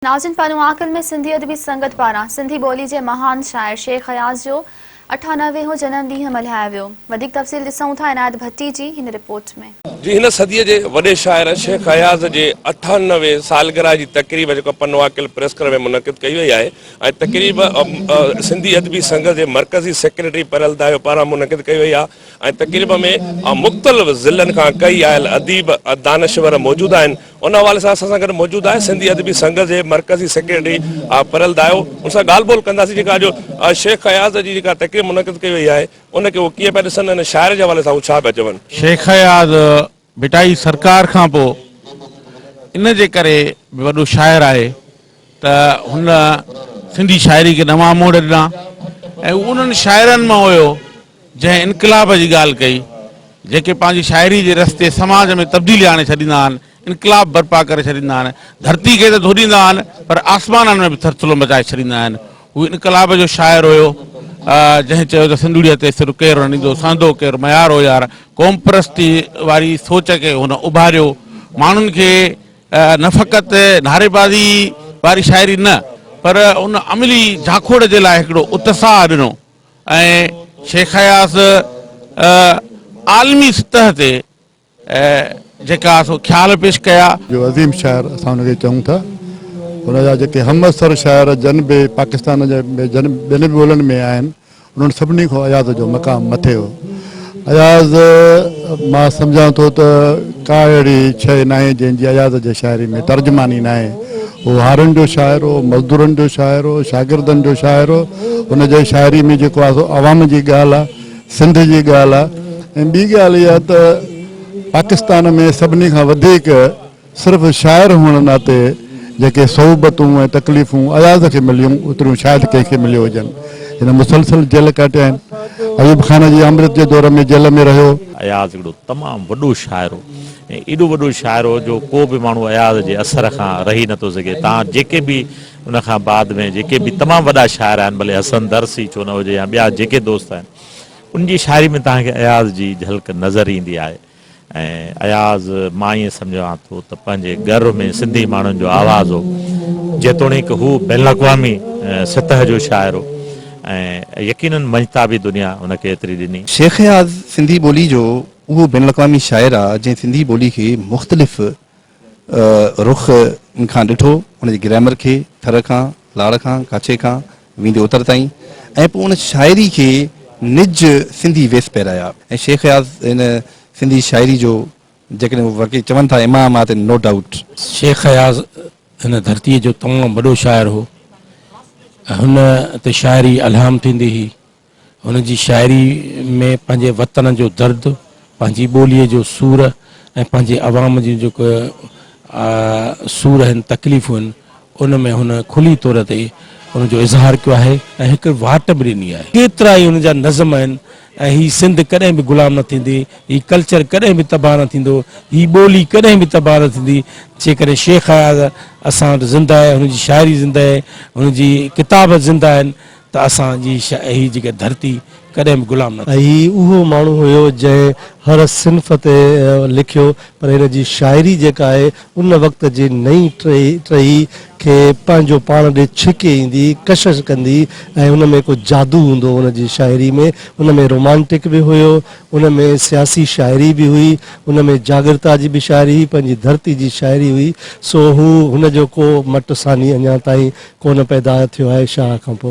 नाज़िन पानुआकल में सिंधी अदबी संगत पारां सिंधी ॿोली जे महान शाइर शेख अयाज़ जो 98हों जनम ॾींहुं मल्हायो वियो। वधीक तफ़सील ॾिसूं था इनायत भट्टी जी हिन रिपोर्ट में। जी हिन सदीअ जे वॾे शाइर शेख अयाज़ जे 98 सालगिरह जी तक़रीब जेको पानुआकल प्रेस क्लब में मुनक़िद कई वई आहे ऐं तक़रीब सिंधी अदबी संघ जे मरकज़ी सेक्रेटरी परियल दायो पारां मुनक़िद कई वई आहे ऐं तक़रीब में मुख़्तलिफ़ ज़िलनि खां कई आयल अदीब दानश्वर मौजूदु आहिनि। उन हवाले सां असां सां गॾु मौजूदु आहे सिंधी अदबी संघ जे मरकज़ी सेक्रेटरी परियल दायो। उन सां ॻाल्हि ॿोल कंदासीं जेका जो शेख अयाज़ जी जेका तक़रीब मुनक़िद कई वई आहे उनखे उहो कीअं पिया ॾिसनि ऐं शाइर जे हवाले सां उहो छा पिया चवनि। शेख अयाज़ बिटाई सरकार खां पोइ इन जे करे वॾो शाइर आहे त हुन सिंधी शाइरी खे नवां मोड़ ॾिना ऐं उन्हनि शाइरनि मां हुयो जंहिं इनक़लाब जी ॻाल्हि कई, जेके पंहिंजी शाइरी जे रस्ते समाज में तब्दीली आणे छॾींदा आहिनि, इनक़लाब बर्पा करे छॾींदा आहिनि। धरती खे त धोरींदा आहिनि पर आसमाननि में बि थरथलो मचाए छॾींदा आहिनि। हू इनक़लाब जो शाइर हुयो जंहिं चयो त सिंधुड़ीअ ते सिर केरु हणींदो सांदो केरु मयारो यार। क़ौम परस्ती वारी सोच खे हुन उभारियो। माण्हुनि खे न फ़क़ति नारेबाज़ी वारी शाइरी न पर उन अमली झाखोड़ जे लाइ हिकिड़ो उत्साह ॾिनो ऐं शेख अयाज़ आलमी सतह ते जेका सो ख्याल पेश कया। जो अज़ीम शाइर असां हुनखे चऊं था, हुनजा जेके हमअसर शाइर जनबे पाकिस्तान जे ॿियनि ॿोलियुनि में आहिनि उन्हनि सभिनी खां अयाज़ जो मक़ाम मथे हो। अयाज़ मां सम्झां थो त का अहिड़ी शइ न आहे जंहिंजी अयाज़ जे शाइरी में तर्जुमानी न आहे। उहो हारनि जो शाइर हो, मज़दूरनि जो शाइर हो, शागिर्दनि जो शाइर हो। हुनजे शाइरी में जेको आहे सो अवाम जी ॻाल्हि आहे, सिंध जी ॻाल्हि आहे। ऐं ॿी ॻाल्हि इहा त पाकिस्तान में सभिनी खां वधीक सिर्फ़ु शाइर हुअण नाते जेके सोहबतूं ऐं तकलीफ़ूं अयाज़ खे मिलियूं ओतिरियूं शायदि कंहिंखे मिलियो हुजनि। हिन मुसलसल जेल काटिया आहिनि। अयूब खान जी अमृत जे दौर में जेल में रहियो। अयाज़ हिकिड़ो तमामु वॾो शाइर हो ऐं एॾो वॾो शाइर हो जो को बि माण्हू अयाज़ जे असर खां रही नथो सघे। तव्हां जेके बि उन खां बाद में जेके बि तमामु वॾा शाइर आहिनि, भले हसन दरसी छो न हुजे या ॿिया जेके दोस्त आहिनि, उनजी शाइरी में तव्हांखे अयाज़ जी झलक नज़र ईंदी आहे। ऐं अयाज़ मां ईअं सम्झां थो त पंहिंजे घर में सिंधी माण्हुनि जो आवाज़ हो, जेतोणीकि हू बैन अक़वामी सतह जो शाइर हो ऐं यकीनन मजताबी दुनिया उनखे एतिरी ॾिनी। शेख अयाज़ सिंधी ॿोली जो उहो बैन अक़वामी शाइर आहे जंहिं सिंधी ॿोली खे मुख़्तलिफ़ रुख़ खां ॾिठो, उनजी ग्रामर खे थर खां लाड़ खां काछे खां वेंदे उतर ताईं, ऐं पोइ उन शाइरी खे निज सिंधी वेस पहिराया। ऐं शेख अयाज़ हिन सिंधी शाइरी जो जेकॾहिं वाक़ई चवनि था इमाम आहे त नो डाउट शेख अयाज़ हिन धरतीअ जो तमामु वॾो शाइर हो। हुन ते शाइरी अलहाम थींदी हुई। हुनजी शाइरी में पंहिंजे वतन जो दर्द, पंहिंजी ॿोलीअ जो सूर ऐं पंहिंजे अवाम जी जेको सूर आहिनि, तकलीफ़ूं आहिनि, उन में हुन खुली तौर ते हुनजो इज़हार कयो आहे ऐं हिकु वाट बि ॾिनी आहे। केतिरा ई हुनजा नज़म आहिनि ऐं हीअ सिंध कॾहिं बि गुलाम न थींदी, हीअ कल्चर कॾहिं बि तबाह न थींदो, हीअ ॿोली कॾहिं बि तबाह न थींदी जेकॾहिं शेख अयाज़ असां वटि ज़िंदा आहे, हुनजी शाइरी ज़िंदा आहे, हुनजी किताब ज़िंदा आहिनि त असांजी हीअ जेका धरती कॾहिं बि गुलाम न थी। हीअ उहो माण्हू हुयो जंहिं हर सिन्फ़ ते लिखियो, पर हिन जी शाइरी जेका आहे उन वक़्त जी नई टही खे पंहिंजो पाण ॾे छिके ईंदी, कशिश कंदी ऐं उन में को जादू हूंदो हुन जी शाइरी में। उन में रोमांटिक बि हुयो, उन में सियासी शाइरी बि हुई, उन में जागृता जी बि शाइरी हुई, पंहिंजी धरती जी शाइरी हुई। सो हू हुनजो को मटसानी अञा ताईं कोन पैदा थियो आहे शाह खां पोइ।